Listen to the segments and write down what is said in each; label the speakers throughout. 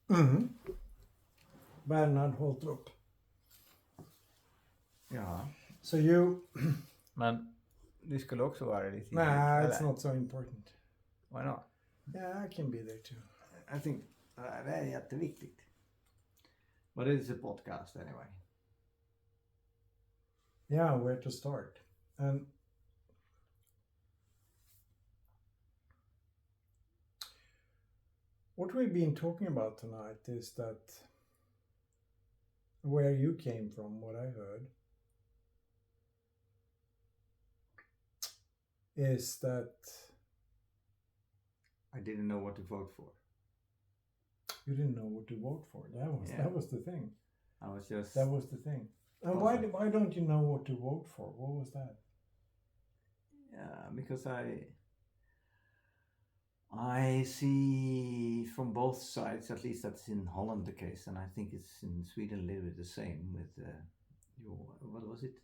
Speaker 1: Mm. Bernhard Holtrup.
Speaker 2: Ja,
Speaker 1: So you...
Speaker 2: men du skulle också vara lite
Speaker 1: Nah,
Speaker 2: eller?
Speaker 1: it's not so important.
Speaker 2: Why not?
Speaker 1: Yeah, I can be there too.
Speaker 2: I think det är jätteviktigt. But it is a podcast anyway.
Speaker 1: Yeah, where to start? And what we've been talking about tonight is that where you came from, what I heard, is that
Speaker 2: I didn't know what to vote for.
Speaker 1: you didn't know what to vote for. That was the thing.
Speaker 2: I was just...
Speaker 1: That was the thing. And
Speaker 2: Awesome.
Speaker 1: why don't you know what to vote for? What was that?
Speaker 2: Yeah, because I see from both sides, at least that's in Holland the case, and I think it's in Sweden a little bit the same with what was it?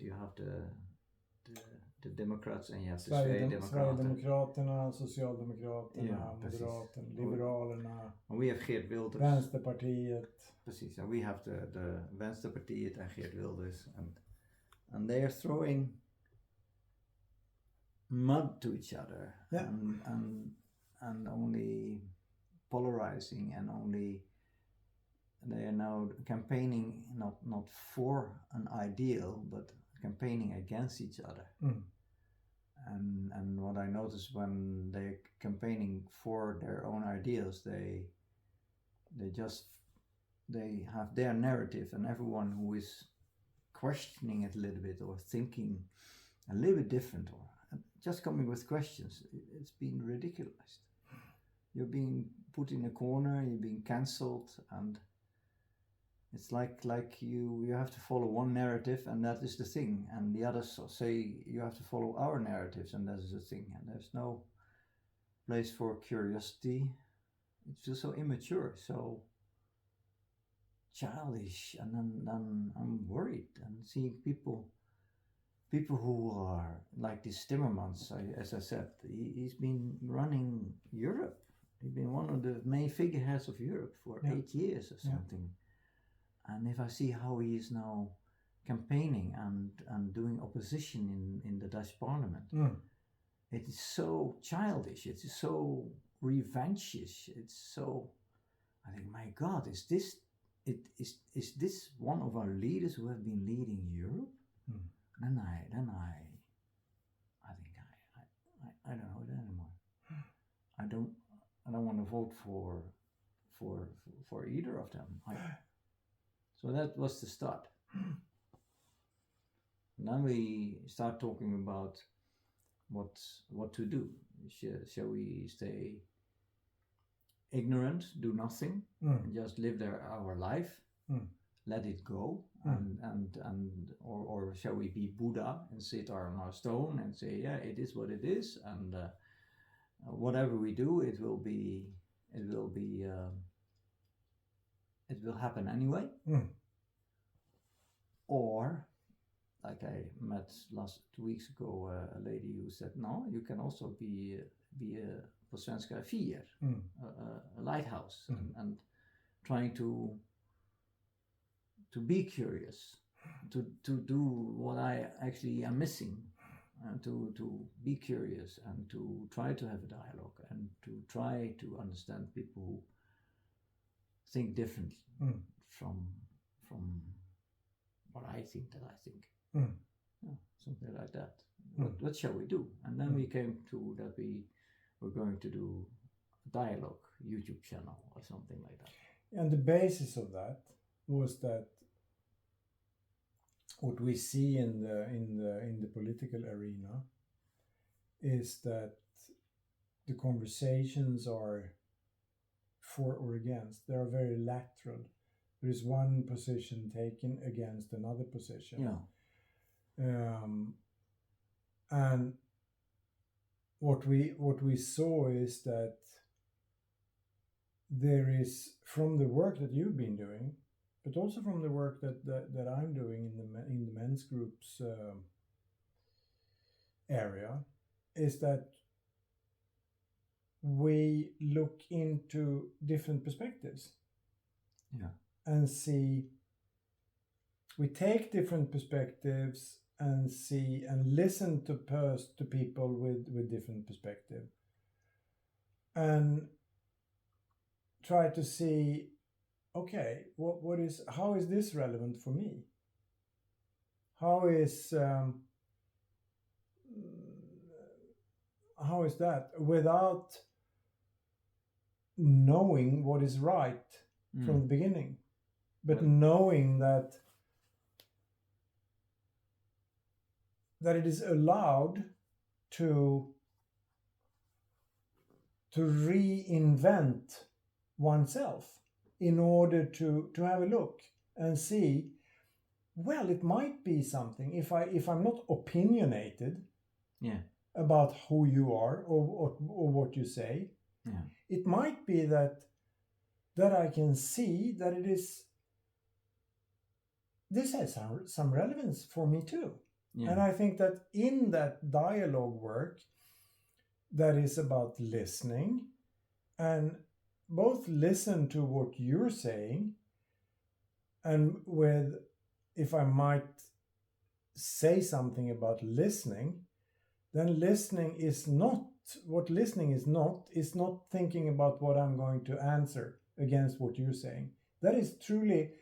Speaker 2: You have the Democrats and you have the Sverigedemokraterna.
Speaker 1: Sverigedemokraterna, Socialdemokraterna,
Speaker 2: Ja,
Speaker 1: Moderaterna, Liberalerna,
Speaker 2: and we have Geert Wilders.
Speaker 1: Vänsterpartiet.
Speaker 2: Precies, and we have the Vänsterpartiet and Geert Wilders, and they are throwing mud to each other,
Speaker 1: Yeah.
Speaker 2: and only polarizing, and only they are now campaigning not for an ideal but campaigning against each other. And what I notice when they're campaigning for their own ideals, they have their narrative, and everyone who is questioning it a little bit or thinking a little bit different or just coming with questions, it's been ridiculized. You're being put in a corner, you're being cancelled, and it's like you have to follow one narrative, and that is the thing, and the others say you have to follow our narratives, and that is the thing, and there's no place for curiosity. It's just so immature, so childish, and then I'm worried and seeing people who are like this Timmermans, as I said, he's been running Europe. He's been one of the main figureheads of Europe for 8 years or something. Yeah. And if I see how he is now campaigning and doing opposition in the Dutch Parliament, it is so childish. It is so revanchish. It's so... I think, my God, is this one of our leaders who have been leading Europe? Then I think I don't know it anymore. I don't want to vote for either of them. So that was the start. And then we start talking about what to do. Shall we stay ignorant, do nothing, and just live our life? Let it go, or shall we be Buddha and sit on our stone and say, yeah, it is what it is, and whatever we do, it will happen anyway? Or, like I met 2 weeks ago a lady who said, no, you can also be på svenska fyr, a lighthouse, and trying to be curious, to do what I actually am missing, and to be curious and to try to have a dialogue and to try to understand people who think differently from what I think that I think. Yeah, something like that. What shall we do? And then we came to that we were going to do a dialogue YouTube channel or something like that.
Speaker 1: And the basis of that was that what we see in the political arena is that the conversations are for or against. They are very lateral. There is one position taken against another position.
Speaker 2: Yeah.
Speaker 1: And what we saw is that there is, from the work that you've been doing, but also from the work that I'm doing in the men's groups area, is that we look into different perspectives.
Speaker 2: Yeah.
Speaker 1: And see, we take different perspectives and see and listen to people with different perspective, and try to see, okay, how is this relevant for me? How is that, without knowing what is right from the beginning, but knowing that it is allowed to reinvent oneself in order to have a look and see, well, it might be something, if I'm not opinionated about who you are or what you say, it might be that I can see that this has some relevance for me too. And I think that in that dialogue work, that is about listening, and both listen to what you're saying, and if I might say something about listening, then listening is not thinking about what I'm going to answer against what you're saying. That is truly,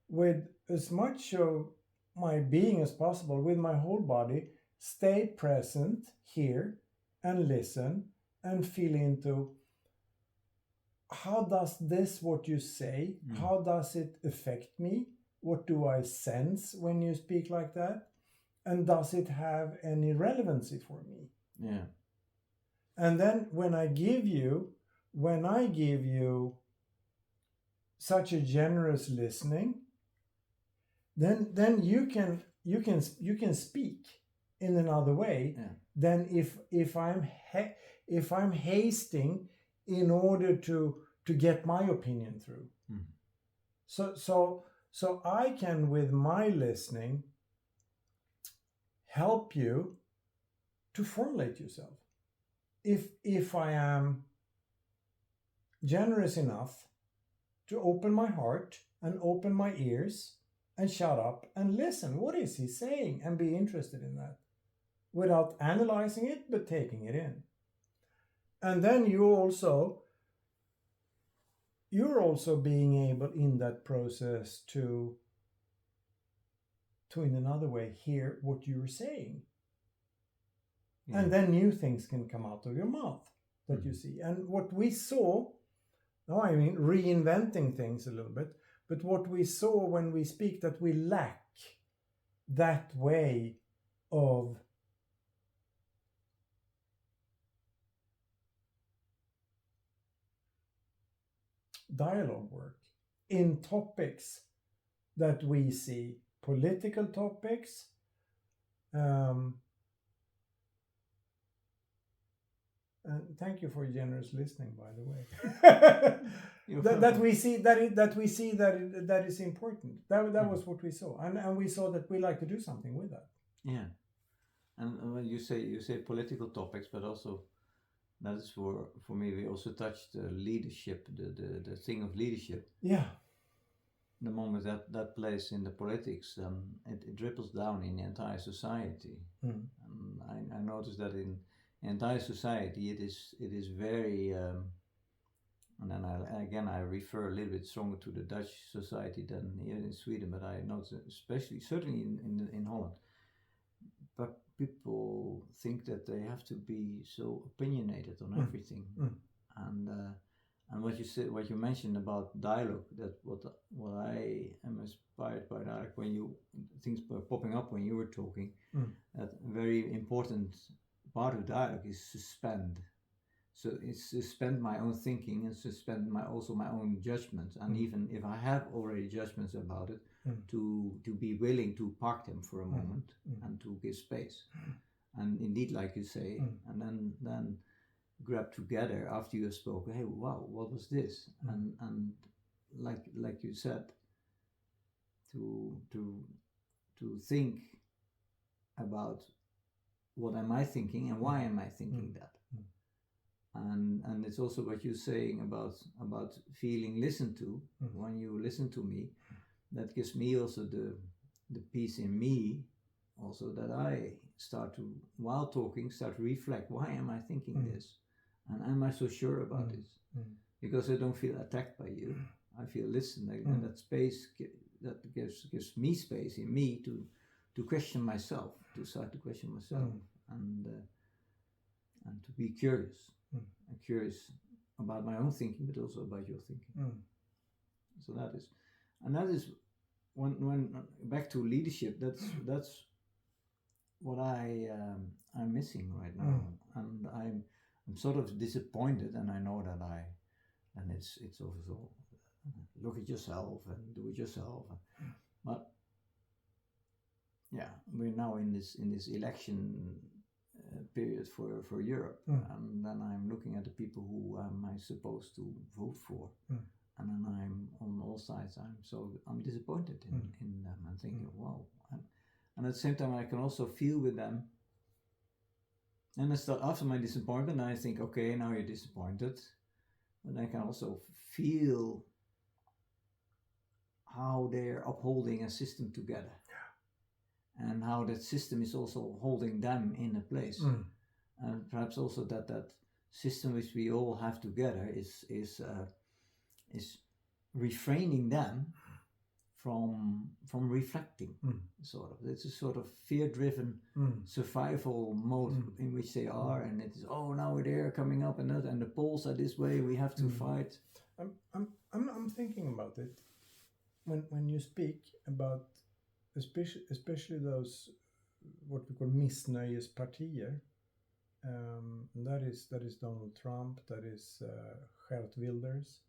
Speaker 1: with as much of my being as possible, with my whole body, stay present here and listen and feel into, how does this, what you say, how does it affect me? What do I sense when you speak like that? And does it have any relevancy for me?
Speaker 2: Yeah.
Speaker 1: And then when I give you such a generous listening, then you can speak in another way than if I'm hasting in order to get my opinion through. So I can, with my listening, help you to formulate yourself. If I am generous enough to open my heart and open my ears and shut up and listen, what is he saying, and be interested in that, without analyzing it, but taking it in. And then you're also being able in that process to in another way hear what you're saying. And then new things can come out of your mouth that you see. And what we saw, reinventing things a little bit, but what we saw when we speak, that we lack that way of dialogue work in topics that we see, political topics, and thank you for your generous listening, by the way. that we see that is important. That was what we saw, and we saw that we like to do something with that.
Speaker 2: Yeah, and when you say political topics, but also that is for me. We also touched leadership, the thing of leadership.
Speaker 1: Yeah.
Speaker 2: The moment that plays in the politics, it ripples down in the entire society. And I noticed that in entire society, it is very, and then I refer a little bit stronger to the Dutch society than here in Sweden, but I notice especially, certainly in Holland, but people think that they have to be so opinionated on everything. And what you said, what you mentioned about dialogue, that what I am inspired by dialogue, when things were popping up when you were talking, that very important part of dialogue is suspend. So it's suspend my own thinking and suspend my own judgments, and even if I have already judgments about it, to be willing to park them for a moment and to give space, and indeed, like you say, and then grab together after you have spoken. Hey, wow, what was this? And like you said, to think about what am I thinking and why am I thinking that, and it's also what you're saying about feeling listened to. When you listen to me, that gives me also the peace in me, also that I start to, while talking, start to reflect, why am I thinking this, and am I so sure about this? Because I don't feel attacked by you. I feel listened, and that space that gives me space in me to question myself, to start to question myself, and to be curious, and curious about my own thinking, but also about your thinking. So that is when back to leadership. That's what I'm missing right now, and I'm sort of disappointed, and I know that and it's also look at yourself and do it yourself, but yeah, we're now in this election period for Europe, and then I'm looking at the people who am I supposed to vote for, and then I'm on all sides. I'm disappointed in them and thinking, wow, and at the same time I can also feel with them. And I start after my disappointment, I think, okay, now you're disappointed, but I can also feel how they're upholding a system together. And how that system is also holding them in a place, and perhaps also that system which we all have together is refraining them from reflecting. Sort of, it's a sort of fear-driven survival mode in which they are, and it is, oh, now they're coming up and the polls are this way, we have to fight.
Speaker 1: I'm thinking about it when you speak about. Especially those what we call missnöjespartier. That is Donald Trump. That is Geert Wilders.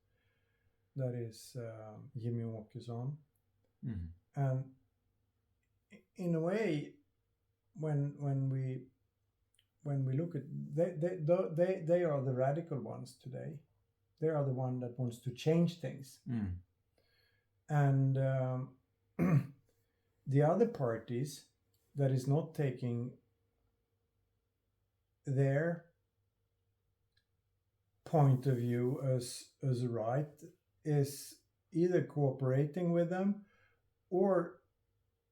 Speaker 1: That is Jimmy Åkesson. And in a way, when we look at they are the radical ones today. They are the one that wants to change things. And the other parties that is not taking their point of view as right is either cooperating with them or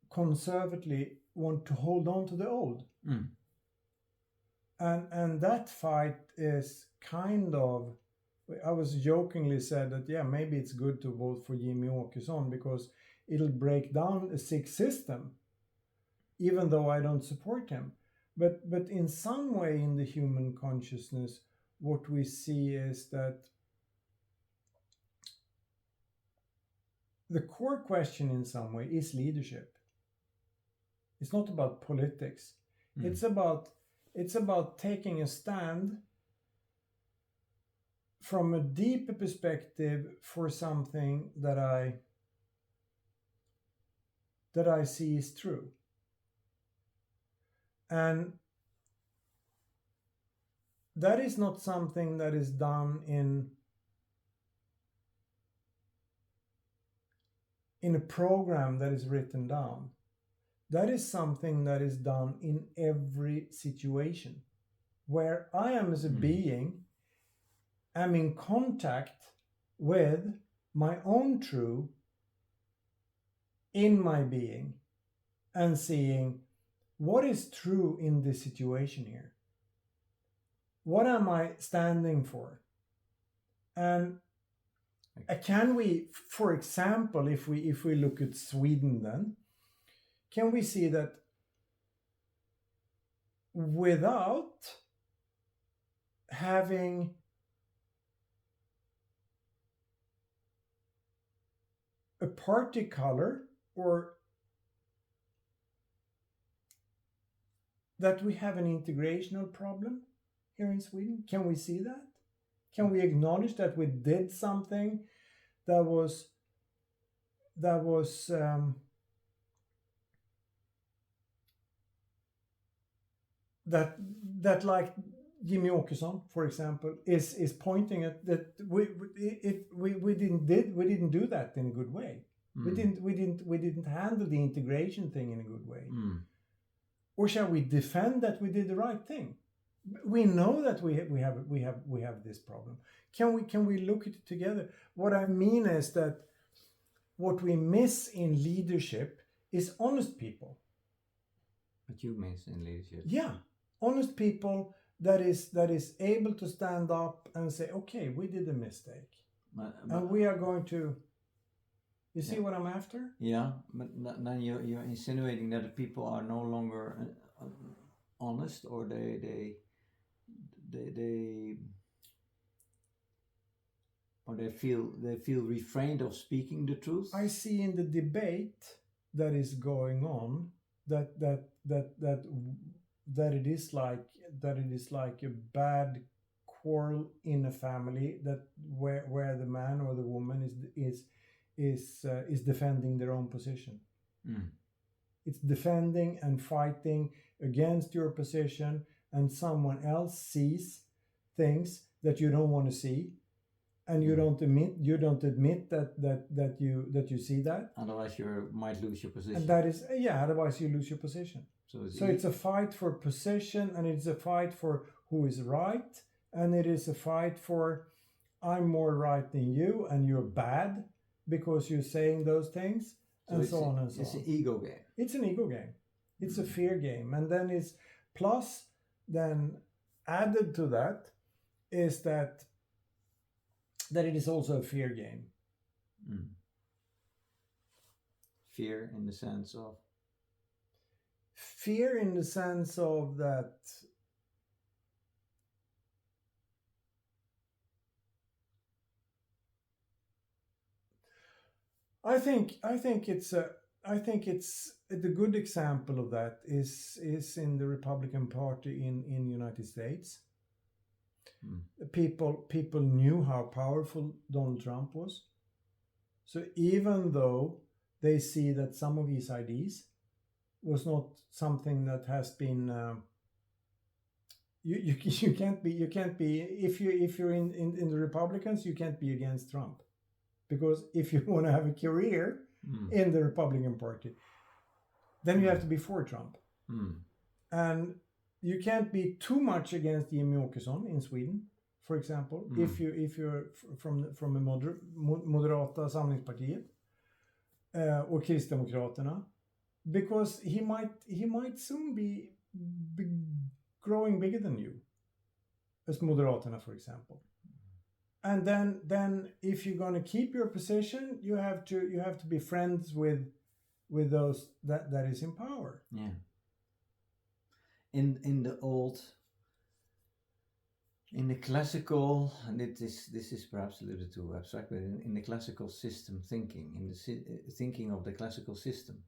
Speaker 1: conservatively want to hold on to the old. And that fight is kind of, I was jokingly said that, yeah, maybe it's good to vote for Jimmy Åkesson because it'll break down a sick system, even though I don't support him. But in some way in the human consciousness, what we see is that the core question in some way is leadership. It's not about politics. It's about taking a stand from a deeper perspective for something that I see is true. And that is not something that is done in a program that is written down. That is something that is done in every situation where I am as a being am in contact with my own true in my being and seeing what is true in this situation here. What am I standing for? And can we, for example, if we look at Sweden then, can we see that without having a party color or that we have an integrational problem here in Sweden? Can we see that? Can we acknowledge that we did something that was that like Jimmy Åkesson, for example, is pointing at that we didn't do that in a good way. We didn't handle the integration thing in a good way. Or shall we defend that we did the right thing? We know that we have this problem. Can we look at it together? What I mean is that what we miss in leadership is honest people.
Speaker 2: What you miss in leadership?
Speaker 1: Yeah, honest people that is able to stand up and say, okay, we did a mistake, and we are going to. You see what I'm after?
Speaker 2: Yeah, but then you're insinuating that the people are no longer honest, or they or they feel refrained of speaking the truth.
Speaker 1: I see in the debate that is going on that it is like a bad quarrel in a family, that where the man or the woman is defending their own position.
Speaker 2: Mm.
Speaker 1: It's defending and fighting against your position, and someone else sees things that you don't want to see, and you don't admit that you see that.
Speaker 2: Otherwise, you might lose your position.
Speaker 1: And that is otherwise you lose your position.
Speaker 2: So
Speaker 1: it's a fight for position, and it's a fight for who is right, and it is a fight for I'm more right than you, and you're bad because you're saying those things, and so on and so on.
Speaker 2: It's an ego game.
Speaker 1: It's an ego game. It's a fear game. And then it's plus, then added to that is that it is also a fear game.
Speaker 2: Mm. Fear in the sense of?
Speaker 1: Fear in the sense of that I think it's the good example of that is in the Republican Party in United States. People knew how powerful Donald Trump was. So even though they see that some of his ideas was not something that has been you can't be if you're in the Republicans, you can't be against Trump. Because if you want to have a career in the Republican Party, then you have to be for Trump. And you can't be too much against Jimmie Åkesson in Sweden, for example, if you're from a Moderata Samlingspartiet or Kristdemokraterna, because he might soon be growing bigger than you, as Moderaterna, for example. And then if you're going to keep your position, you have to be friends with those that is in power.
Speaker 2: Yeah. In the classical, and this is perhaps a little too abstract, but in the classical system thinking, in the thinking of the classical system.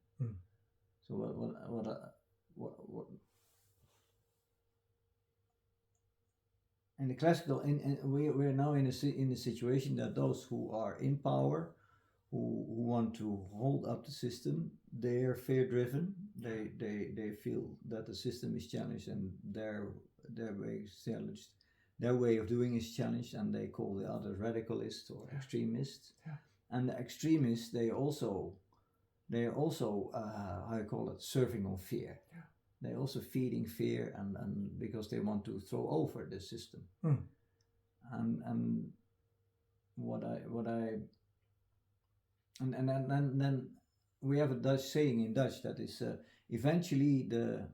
Speaker 2: So what in the classical, we're now in a situation that those who are in power, who want to hold up the system, they are fear driven. They feel that the system is challenged, and their way is challenged. Their way of doing is challenged, and they call the others radicalists or extremists. Yeah. And the extremists, they are also how you call it, surfing on fear. Yeah. They're also feeding fear, and because they want to throw over the system. And then we have a Dutch saying in Dutch that is eventually the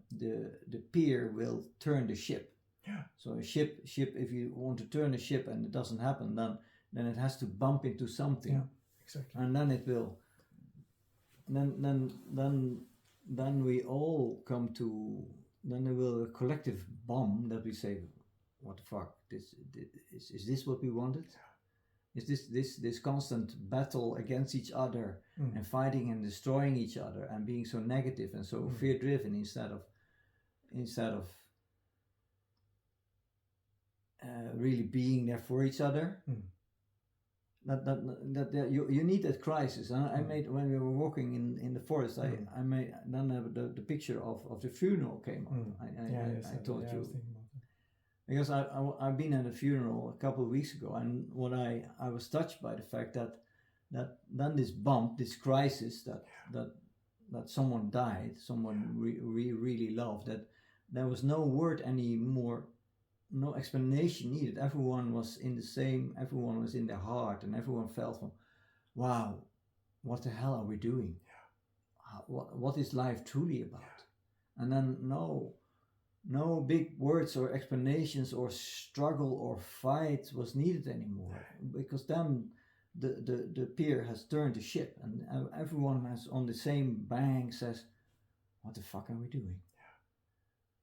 Speaker 2: pier will turn the ship. Yeah. So a ship, if you want to turn a ship and it doesn't happen, then it has to bump into something. Yeah, exactly. And then it will. Then we all come to. Then there will a collective bomb that we say, "What the fuck? Is this what we wanted? Is this constant battle against each other and fighting and destroying each other and being so negative and so fear driven instead of really being there for each other?" That you need that crisis. I made, when we were walking in the forest, I made then the picture of the funeral came up. I told you, because I've been at a funeral a couple of weeks ago, and what I was touched by the fact that then this bump, this crisis that someone died, someone we really loved, that there was no word anymore no explanation needed. Everyone was in the same. Everyone was in their heart, and everyone felt from, wow, what the hell are we doing? What is life truly about? And then no big words or explanations or struggle or fight was needed anymore, because then the pier has turned the ship, and everyone has on the same bank says, what the fuck are we doing?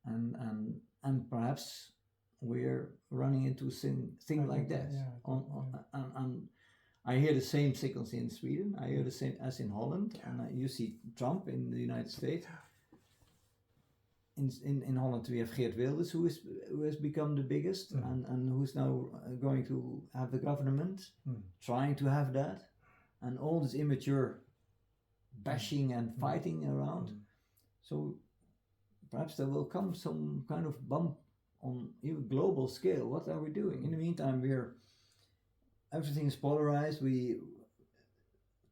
Speaker 2: And perhaps we're running into a thing like that. And I hear the same signals in Sweden. I hear the same as in Holland. And you see Trump in the United States. In Holland we have Geert Wilders, who has become the biggest, and who's now going to have the government, trying to have that, and all this immature bashing and fighting around. So perhaps there will come some kind of bump on even global scale. What are we doing? In the meantime, everything is polarized.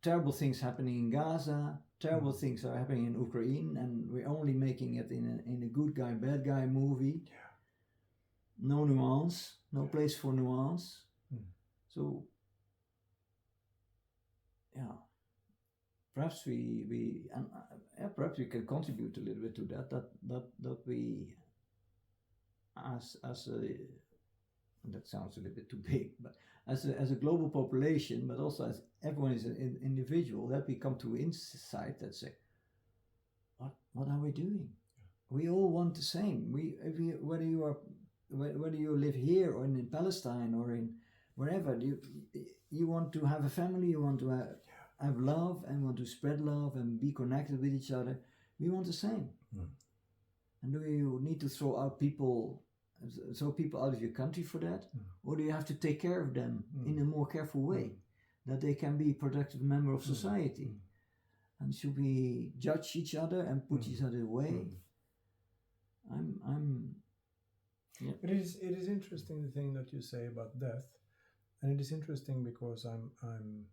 Speaker 2: Terrible things happening in Gaza. Terrible things are happening in Ukraine, and we're only making it in a good guy, bad guy movie. No nuance, no place for nuance. So, perhaps perhaps we can contribute a little bit to that we, as a, that sounds a little bit too big, but as a global population, but also as everyone is an individual, that we come to insight that say, what are we doing? We all want the same. Whether you live here or in Palestine or in wherever, you want to have a family, you want to have love and want to spread love and be connected with each other. We want the same. And do you need to throw people out of your country for that? Or do you have to take care of them in a more careful way, that they can be a productive member of society? And should we judge each other and put each other away?
Speaker 1: It is interesting, the thing that you say about death, and it is interesting because I'm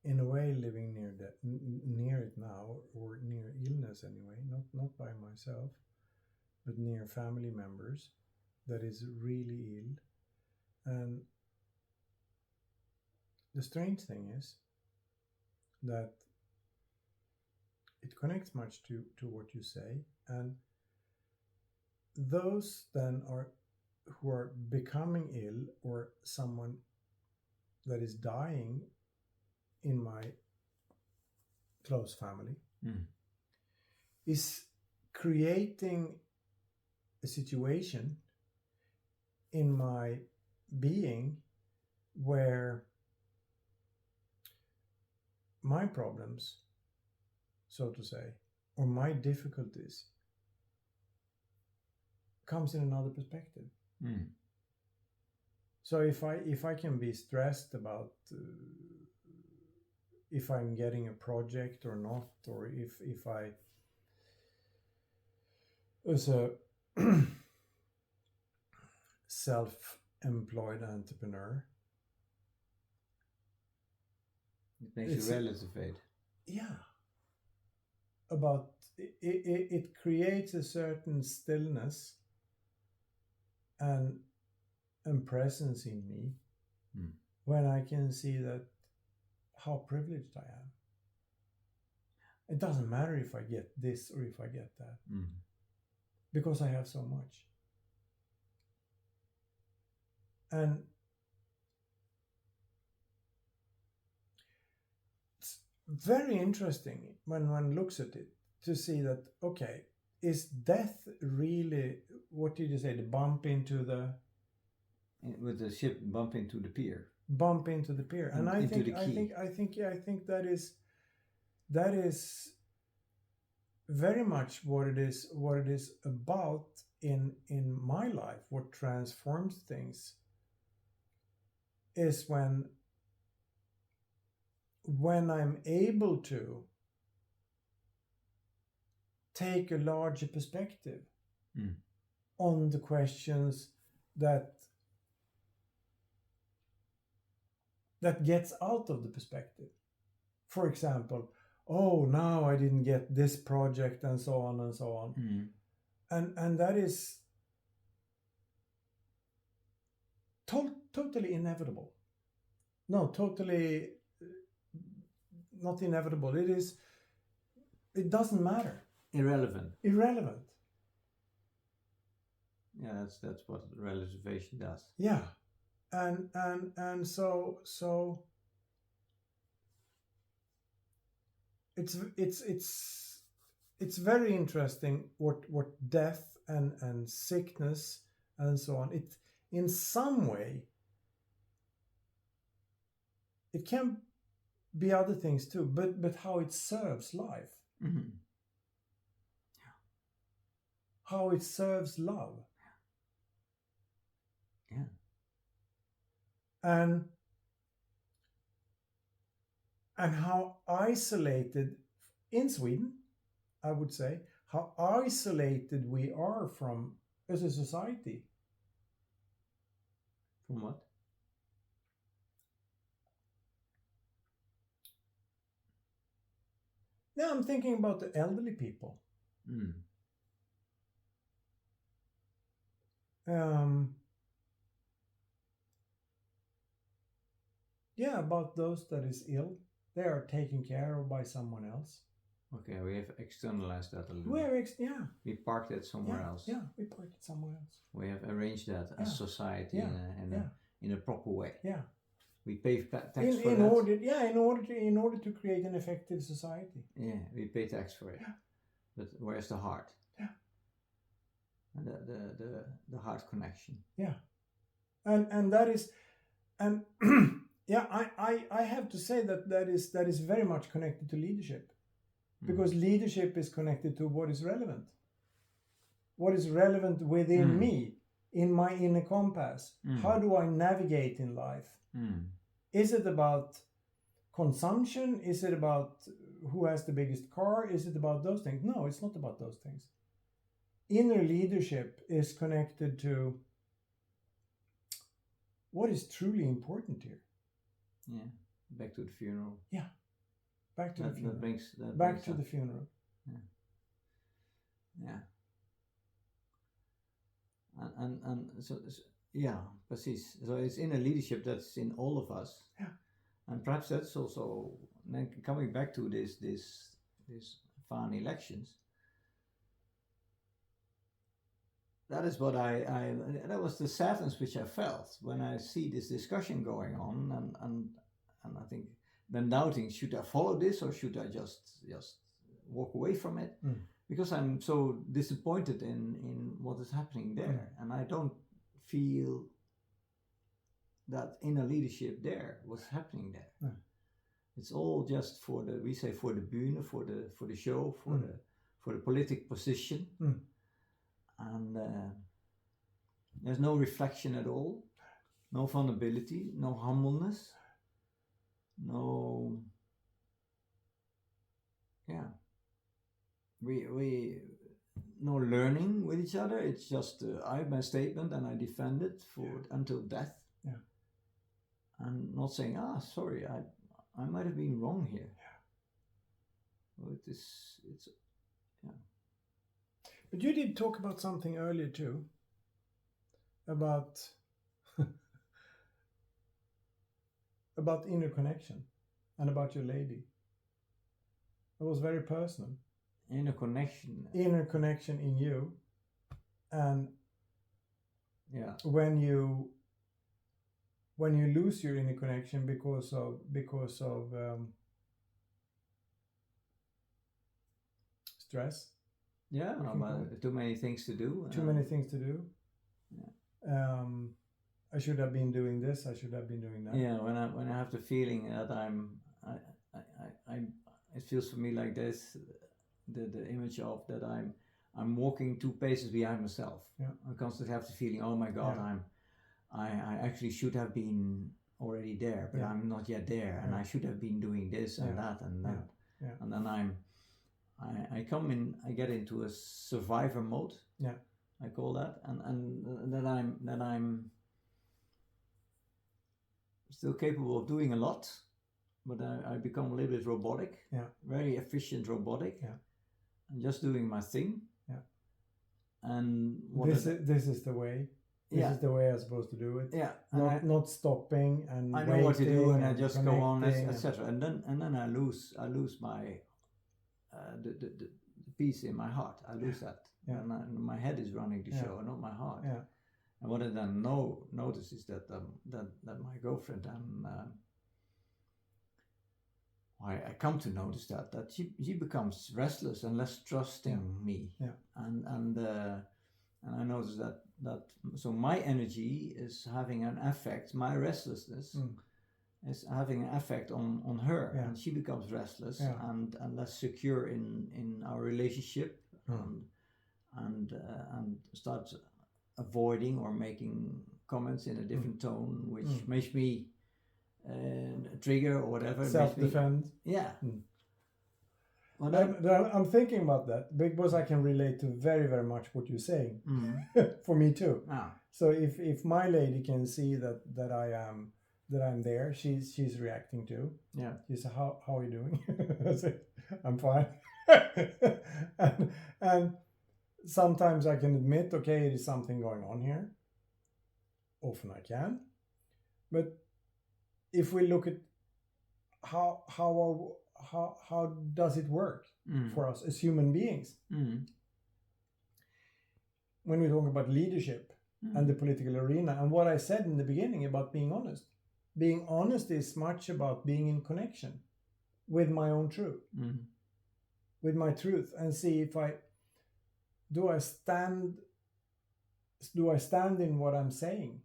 Speaker 1: in a way living near it now, or near illness anyway, not by myself, but near family members that is really ill. And the strange thing is that it connects much to what you say, and those then who are becoming ill, or someone that is dying in my close family, is creating a situation in my being where my problems, so to say, or my difficulties comes in another perspective. So if I can be stressed about if I'm getting a project or not, or if I, as a self-employed entrepreneur,
Speaker 2: it makes you relativate.
Speaker 1: About it creates a certain stillness and presence in me when I can see that how privileged I am. It doesn't matter if I get this or if I get that, because I have so much. And it's very interesting when one looks at it to see that, okay, is death really, what did you say, the bump into the...
Speaker 2: With the ship bump into the pier.
Speaker 1: Bump into the pier. And I think that is very much what it is about in my life. What transforms things is when I'm able to take a larger perspective on the questions that gets out of the perspective. For example, oh, now I didn't get this project, and so on and so on. And that is totally inevitable. No, totally not inevitable. It doesn't matter.
Speaker 2: Irrelevant.
Speaker 1: Irrelevant.
Speaker 2: Yeah, that's what relativation does.
Speaker 1: Yeah. And so it's very interesting what death and sickness and so on, it in some way it can be other things too, but how it serves life,
Speaker 2: Mm-hmm.
Speaker 1: how it serves love.
Speaker 2: Yeah.
Speaker 1: And how isolated in Sweden, I would say, how isolated we are from as a society.
Speaker 2: From what?
Speaker 1: Now I'm thinking about the elderly people.
Speaker 2: Mm.
Speaker 1: Yeah, about those that is ill, they are taken care of by someone else.
Speaker 2: Okay, we have externalized that a little
Speaker 1: Where
Speaker 2: bit.
Speaker 1: Yeah.
Speaker 2: We parked it somewhere else.
Speaker 1: Yeah, we parked it somewhere else.
Speaker 2: We have arranged that as society in a proper way.
Speaker 1: Yeah.
Speaker 2: We pay tax for
Speaker 1: in
Speaker 2: that.
Speaker 1: order to create an effective society.
Speaker 2: Yeah, we pay tax for it.
Speaker 1: Yeah.
Speaker 2: But where's the heart?
Speaker 1: Yeah.
Speaker 2: And the heart connection.
Speaker 1: Yeah. And that is, and yeah, I have to say that is very much connected to leadership, because leadership is connected to what is relevant. What is relevant within me, in my inner compass. How do I navigate in life? Is it about consumption? Is it about who has the biggest car? Is it about those things? No, it's not about those things. Inner leadership is connected to what is truly important here.
Speaker 2: Yeah, back to the funeral.
Speaker 1: Yeah, back to the funeral.
Speaker 2: Back
Speaker 1: to the funeral.
Speaker 2: Yeah. And so yeah, precies. So it's inner leadership that's in all of us.
Speaker 1: Yeah.
Speaker 2: And perhaps that's also, then coming back to this Van elections. That is what that was the sadness which I felt when I see this discussion going on, and I think then doubting, should I follow this or should I just walk away from it? Because I'm so disappointed in what is happening there, and I don't feel that inner leadership there, what's happening there. It's all just for the bühne, for the show, for the political position. And there's no reflection at all, no vulnerability, no humbleness, no we no learning with each other. It's just I have my statement and I defend it until death.
Speaker 1: Yeah.
Speaker 2: And not saying, sorry, I might have been wrong here. Yeah. Well, it's yeah.
Speaker 1: But you did talk about something earlier too, about about inner connection and about your lady. It was very personal.
Speaker 2: Inner connection
Speaker 1: In you, and
Speaker 2: yeah,
Speaker 1: when you lose your inner connection because of stress.
Speaker 2: Yeah, too many things to do.
Speaker 1: Too many things to do. Yeah. I should have been doing this. I should have been doing that.
Speaker 2: Yeah, when I have the feeling that it feels for me like this, the image of that I'm walking 2 paces behind myself.
Speaker 1: Yeah.
Speaker 2: I constantly have the feeling, oh my God, I actually should have been already there, but I'm not yet there, and I should have been doing this and that and that, and then I get into a survivor mode.
Speaker 1: Yeah,
Speaker 2: I call that, and then I'm still capable of doing a lot, but I become a little bit robotic.
Speaker 1: Yeah,
Speaker 2: very efficient robotic.
Speaker 1: Yeah,
Speaker 2: and just doing my thing.
Speaker 1: Yeah,
Speaker 2: and
Speaker 1: this is the way. This is the way I'm supposed to do it.
Speaker 2: Yeah,
Speaker 1: not stopping and
Speaker 2: I know what to do, and I
Speaker 1: and
Speaker 2: just go on,
Speaker 1: connecting
Speaker 2: etc. And then I lose my the peace in my heart. I lose that, and my head is running the show, not my heart.
Speaker 1: Yeah.
Speaker 2: And what I then notice is that my girlfriend and I come to notice that she becomes restless and less trusting me.
Speaker 1: Yeah.
Speaker 2: And I notice that so my energy is having an effect. My restlessness is having an effect on her, and she becomes restless and less secure in our relationship, and starts avoiding or making comments in a different tone, which makes me trigger or whatever.
Speaker 1: Self-defend.
Speaker 2: Yeah.
Speaker 1: Well, I'm thinking about that because I can relate to very, very much what you're saying. For me too. So if my lady can see that I'm there, she's reacting too.
Speaker 2: Yeah.
Speaker 1: She said, how are you doing? I said, I'm fine. and sometimes I can admit, okay, it is something going on here. Often I can. But if we look at how does it work for us as human beings? When we talk about leadership and the political arena, and what I said in the beginning about being honest. Being honest is much about being in connection with my own truth, with my truth, and see if do I stand in what I'm saying?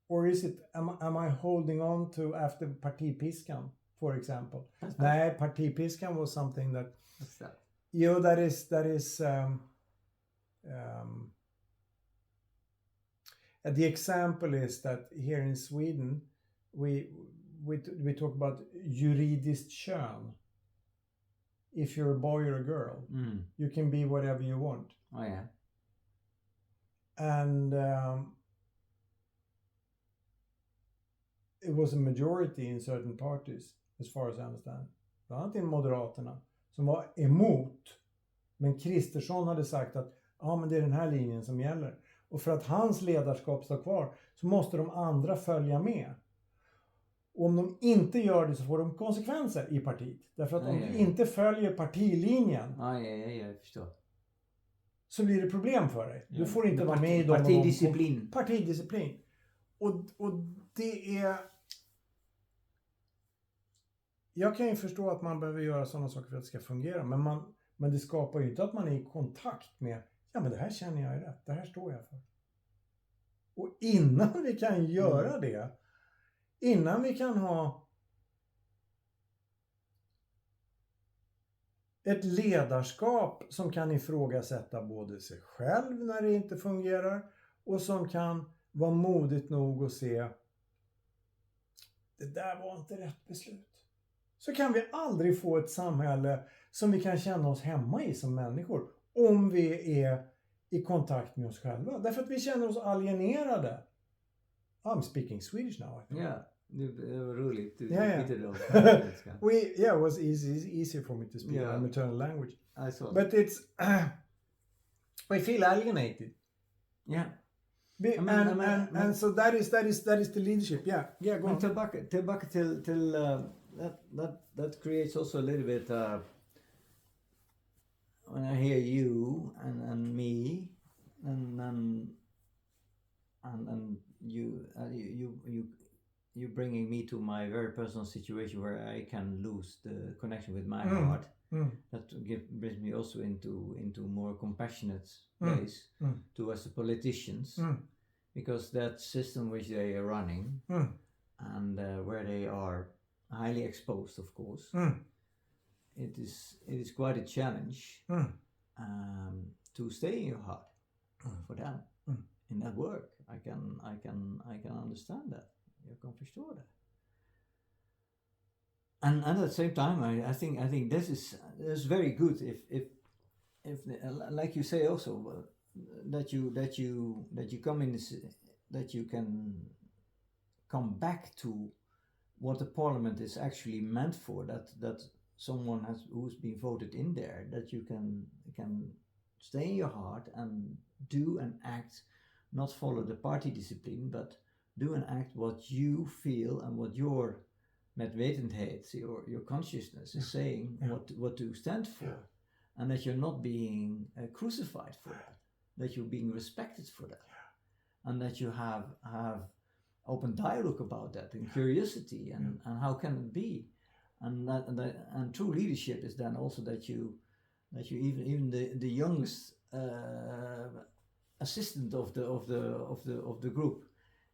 Speaker 1: Or is it, am I holding on to after partipiskan, for example? Nej, partipiskan was something that...
Speaker 2: What's that?
Speaker 1: That is the example is that here in Sweden, we talk about juridiskt kön. If you're a boy or a girl, you can be whatever you want.
Speaker 2: Oh, yeah.
Speaker 1: And it was a majority in certain parties, as far as I understand. Bland annat i Moderaterna, som var emot. Men Kristersson hade sagt att men det är den här linjen som gäller. Och för att hans ledarskap står kvar så måste de andra följa med. Och om de inte gör det så får de konsekvenser i partiet. Därför att om du inte följer partilinjen
Speaker 2: jag förstår.
Speaker 1: Så blir det problem för dig. Du får inte vara med i
Speaker 2: partidisciplin.
Speaker 1: Partidisciplin. Och det är... Jag kan ju förstå att man behöver göra sådana saker för att det ska fungera. Men det skapar ju inte att man är i kontakt med... Ja, men det här känner jag är rätt. Det här står jag för. Och innan vi kan göra det... Innan vi kan ha... ett ledarskap som kan ifrågasätta både sig själv när det inte fungerar. Och som kan vara modigt nog att se... Det där var inte rätt beslut. Så kan vi aldrig få ett samhälle som vi kan känna oss hemma i som människor. Om vi är i kontakt med oss själva. Därför att vi känner oss alienerade. I'm speaking Swedish now, I think.
Speaker 2: Yeah, det var roligt.
Speaker 1: It was easier for me to speak my maternal language.
Speaker 2: I saw
Speaker 1: but it's... we feel alienated.
Speaker 2: Yeah.
Speaker 1: And so that is the leadership. Yeah, go on.
Speaker 2: Tillbaka till that creates also a little bit when I hear you and me and you bringing me to my very personal situation where I can lose the connection with my heart. That brings me also into more compassionate ways towards the politicians, because that system which they are running and where they are highly exposed, of course, it is quite a challenge to stay in your heart for them in that work. I can understand that. Jag kan förstå det. And at the same time, I think this is very good if like you say also that you come in this, that you can come back to what the parliament is actually meant for, that someone who's been voted in there, that you can stay in your heart and do and act, not follow the party discipline, but do and act what you feel and what your medwetendheid, your consciousness is saying, what to stand for, and that you're not being crucified for that you're being respected for that, and that you have open dialogue about that and curiosity and how can it be, and true leadership is then also that you even the youngest assistant of the group,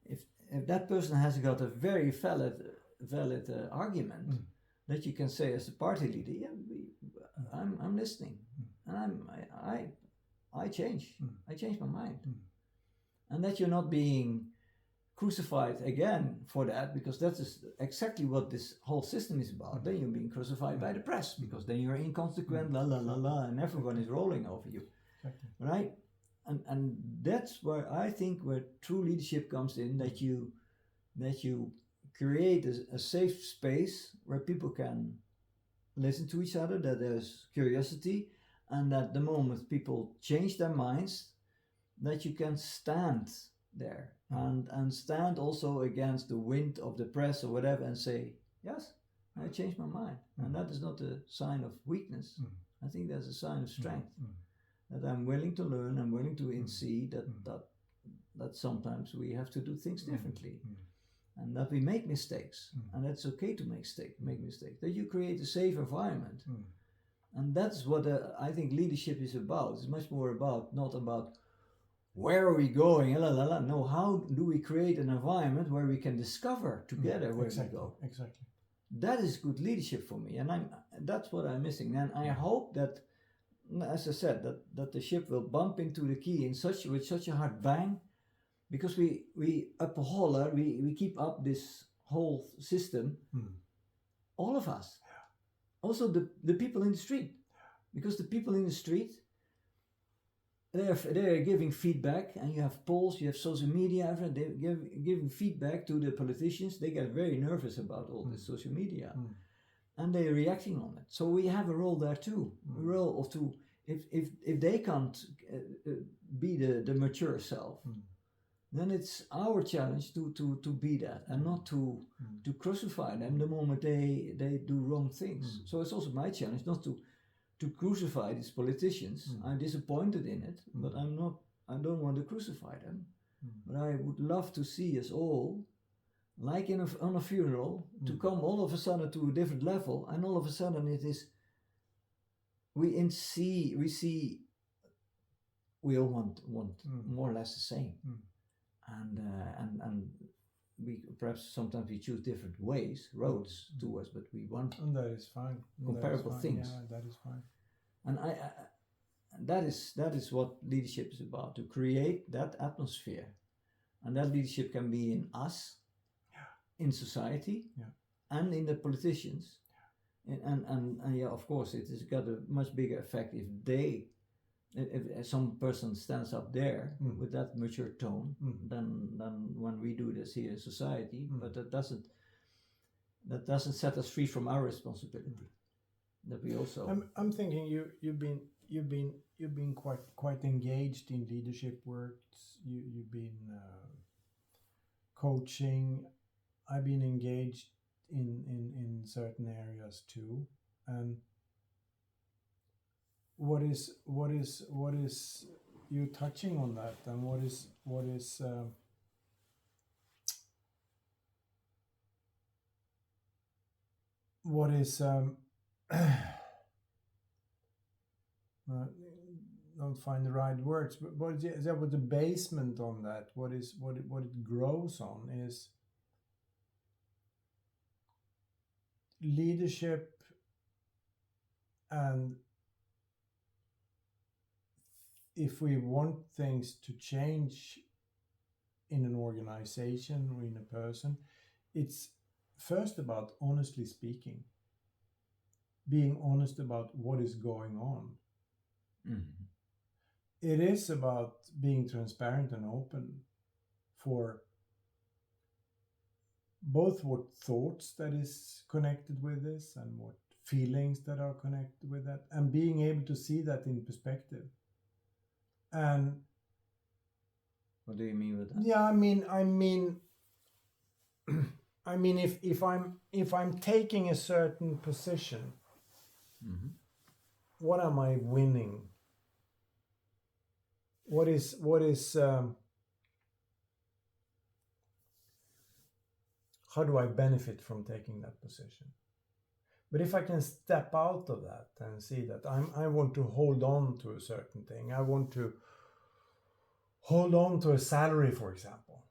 Speaker 2: if that person has got a very valid argument, that you can say as a party leader, I'm listening, and I change my mind, and that you're not being crucified again for that, because that is exactly what this whole system is about. Then you're being crucified by the press, because then you're inconsequent, la la la la, and everyone is rolling over you, right? And that's where I think where true leadership comes in, that you create a safe space where people can listen to each other, that there's curiosity, and that the moment people change their minds, that you can stand there and stand also against the wind of the press or whatever and say, yes, I changed my mind. And that is not a sign of weakness. I think that's a sign of strength. That I'm willing to learn, I'm willing to see that sometimes we have to do things differently. And that we make mistakes, and that's okay to make mistakes. That you create a safe environment, and that's what I think leadership is about. It's much more about not about where are we going, no, how do we create an environment where we can discover together where we go.
Speaker 1: Exactly.
Speaker 2: That is good leadership for me, and that's what I'm missing. And I hope that, as I said, that the ship will bump into the quay with such a hard bang. Because we uphold, we keep up this whole system, all of us, also the people in the street, because the people in the street, they're giving feedback, and you have polls, you have social media, everything, they're giving feedback to the politicians. They get very nervous about all this social media, and they're reacting on it. So we have a role there too, a role of to if they can't be the mature self. Then it's our challenge to be that, and not to crucify them the moment they do wrong things. So it's also my challenge not to crucify these politicians. I'm disappointed in it, but I don't want to crucify them. But I would love to see us all, like on a funeral, to come all of a sudden to a different level, and all of a sudden it is we see we all want more or less the same. And we perhaps sometimes we choose different roads towards, but we want,
Speaker 1: and that is fine.
Speaker 2: Comparable things.
Speaker 1: Yeah, that is fine.
Speaker 2: And that is what leadership is about, to create that atmosphere, and that leadership can be in us, in society, and in the politicians, and yeah, of course, it has got a much bigger effect if some person stands up there with that mature tone than when we do this here in society. But that doesn't set us free from our responsibility. That we also.
Speaker 1: I'm thinking you've been quite engaged in leadership works. You've been coaching. I've been engaged in certain areas too, and what is you touching on that, and what is don't find the right words, but what the basement on that, what it grows on is leadership, and if we want things to change in an organization or in a person, it's first about honestly speaking, being honest about what is going on. It is about being transparent and open for both what thoughts that is connected with this and what feelings that are connected with that, and being able to see that in perspective. And
Speaker 2: What do you mean with that?
Speaker 1: yeah, I mean, if I'm taking a certain position,
Speaker 2: Mm-hmm.
Speaker 1: what am I winning? What is how do I benefit from taking that position? But if I can step out of that and see that I want to hold on to a certain thing, I want to hold on to a salary, for example,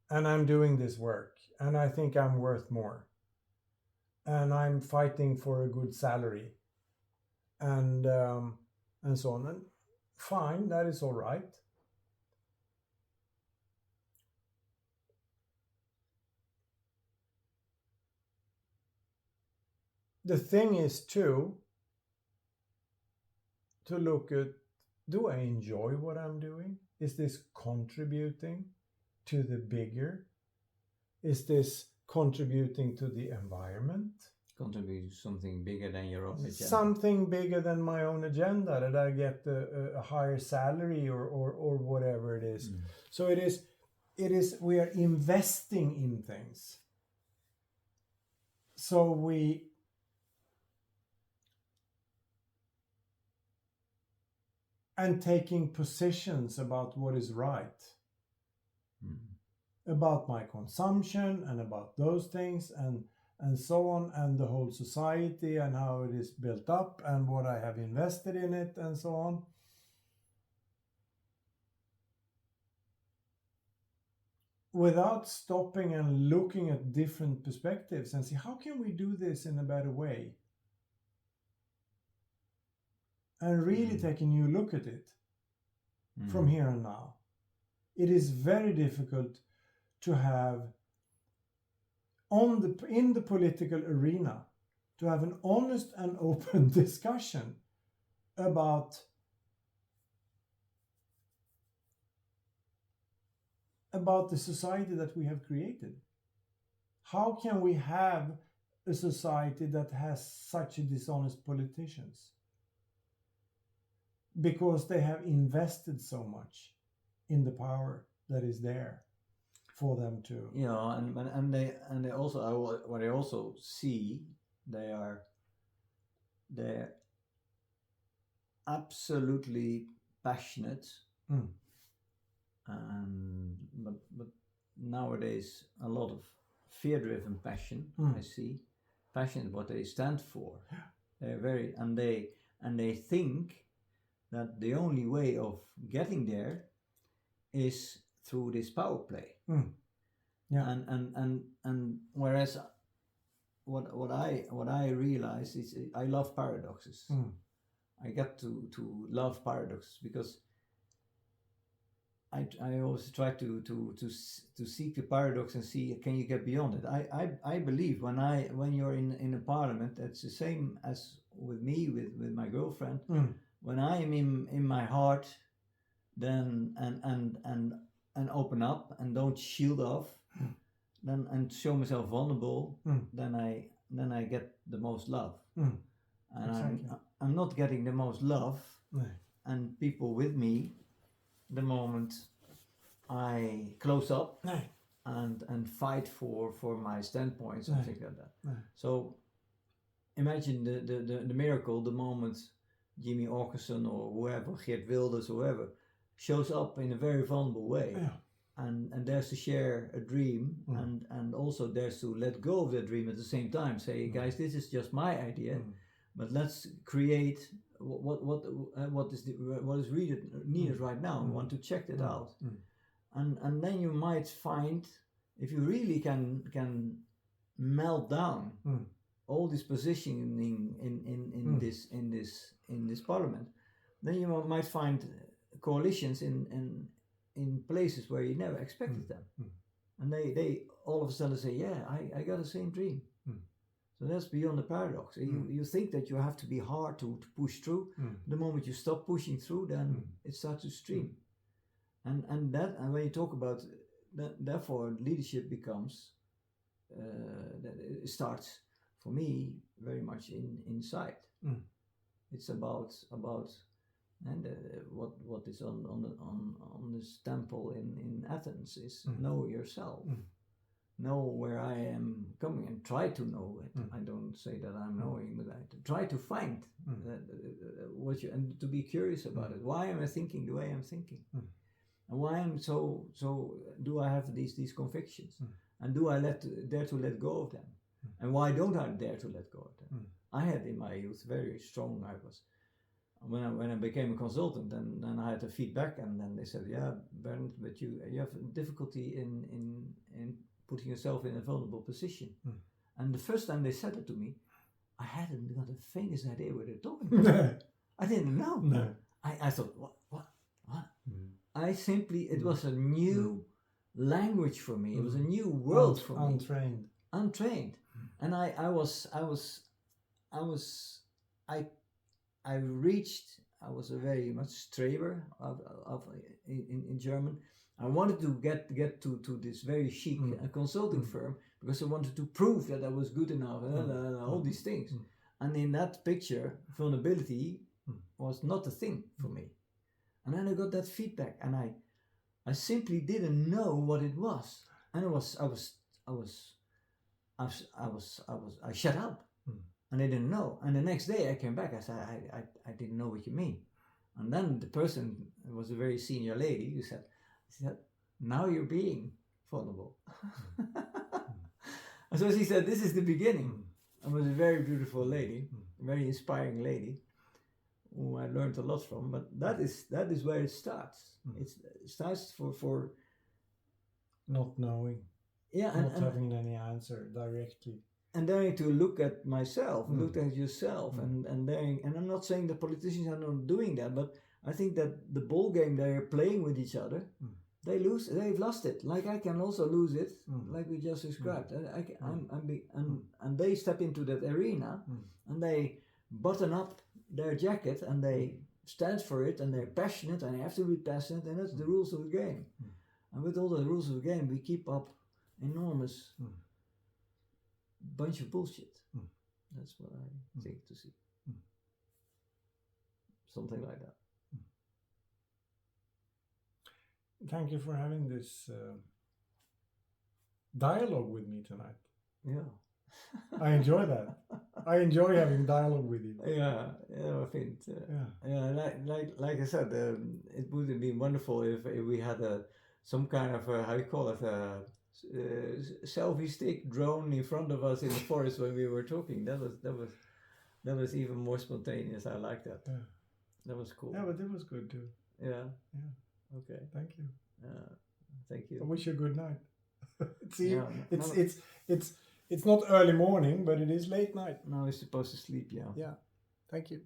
Speaker 1: and I'm doing this work, and I think I'm worth more, and I'm fighting for a good salary, and so on, and fine, that is all right. The thing is too to look at, do I enjoy what I'm doing? Is this contributing to the bigger? Is this contributing to the environment?
Speaker 2: Contribute to something bigger than your own agenda.
Speaker 1: Something bigger than my own agenda, that I get a higher salary or whatever it is. So it is we are investing in things. So we and taking positions about what is right, about my consumption and about those things and so on, and the whole society and how it is built up and what I have invested in it and so on. Without stopping and looking at different perspectives and see, how can we do this in a better way? And really take a new look at it from here and now. It is very difficult to have in the political arena to have an honest and open discussion about the society that we have created. How can we have a society that has such dishonest politicians? Because they have invested so much in the power that is there for them to.
Speaker 2: And they also, what I also see, they're absolutely passionate, but nowadays a lot of fear-driven passion. I see passion what they stand for. They're very and they think that the only way of getting there is through this power play.
Speaker 1: Yeah.
Speaker 2: And whereas what I realize is I love paradoxes. I got to love paradoxes because I always try to seek the paradox and see, can you get beyond it. I believe when you're in a parliament, it's the same as with me with my girlfriend. When I am in my heart, then and open up and don't shield off, then and show myself vulnerable, then I get the most love. And exactly. I'm not getting the most love and people with me the moment I close up and fight for my standpoints and things like that. So imagine the miracle, the moment Jimmy Åkesson or whoever, Geert Wilders, whoever, shows up in a very vulnerable way and dares to share a dream and also dares to let go of that dream at the same time. Say, guys, this is just my idea, but let's create what is really needed right now. We want to check that out. And then you might find, if you really can melt down all this positioning in this parliament, then you might find coalitions in places where you never expected them, and they all of a sudden say, yeah, I got the same dream. So that's beyond the paradox. You think that you have to be hard to push through. The moment you stop pushing through, then it starts to stream. And when you talk about that, therefore leadership becomes it starts for me very much inside. It's about And what is on this temple in Athens is know yourself. Know where I am coming and try to know it. I don't say that I'm knowing, but I try to find what you, and to be curious about it. Why am I thinking the way I'm thinking? And why am so do I have these convictions? And do I dare to let go of them? And why don't I dare to let go of them? I had in my youth very strong, I was, when I became a consultant, and then I had the feedback, and then they said, yeah, Bernd, but you have difficulty in putting yourself in a vulnerable position. And the first time they said it to me, I hadn't got the faintest idea what they're talking about. I didn't know.
Speaker 1: No.
Speaker 2: I thought, what? I simply, it was a new language for me. It was a new world for me. Untrained. And I was a very much Streber in German. I wanted to get to this very chic consulting firm because I wanted to prove that I was good enough and all these things. And in that picture, vulnerability was not a thing for me. And then I got that feedback, and I simply didn't know what it was, and I shut up, and I didn't know. And the next day I came back. I said, I didn't know what you mean. And then the person, it was a very senior lady, who said, now you're being vulnerable. And so she said, this is the beginning. It was a very beautiful lady, a very inspiring lady, who I learned a lot from. But that is where it starts. It starts for
Speaker 1: not knowing, not having any answer directly,
Speaker 2: and daring to look at myself, look at yourself, and I'm not saying that politicians are not doing that, but I think that the ball game they are playing with each other, they've lost it. Like I can also lose it, like we just described. And they step into that arena, and they button up their jacket, and they stand for it, and they're passionate, and they have to be passionate, and that's the rules of the game. And with all the rules of the game, we keep up enormous bunch of bullshit. That's what I think to see. Something like that.
Speaker 1: Thank you for having this dialogue with me tonight.
Speaker 2: Yeah.
Speaker 1: I enjoy that. I enjoy having dialogue with you.
Speaker 2: Yeah, I think. Like I said, it would have been wonderful if we had some kind of how you call it, selfie stick drone in front of us in the forest when we were talking. That was even more spontaneous. I like that.
Speaker 1: Yeah.
Speaker 2: That was cool.
Speaker 1: Yeah, but that was good too.
Speaker 2: Yeah.
Speaker 1: Yeah.
Speaker 2: Okay.
Speaker 1: Thank you.
Speaker 2: Thank you.
Speaker 1: I wish you a good night. It's not early morning, but it is late night.
Speaker 2: Now we're supposed to sleep. Yeah.
Speaker 1: Yeah. Thank you.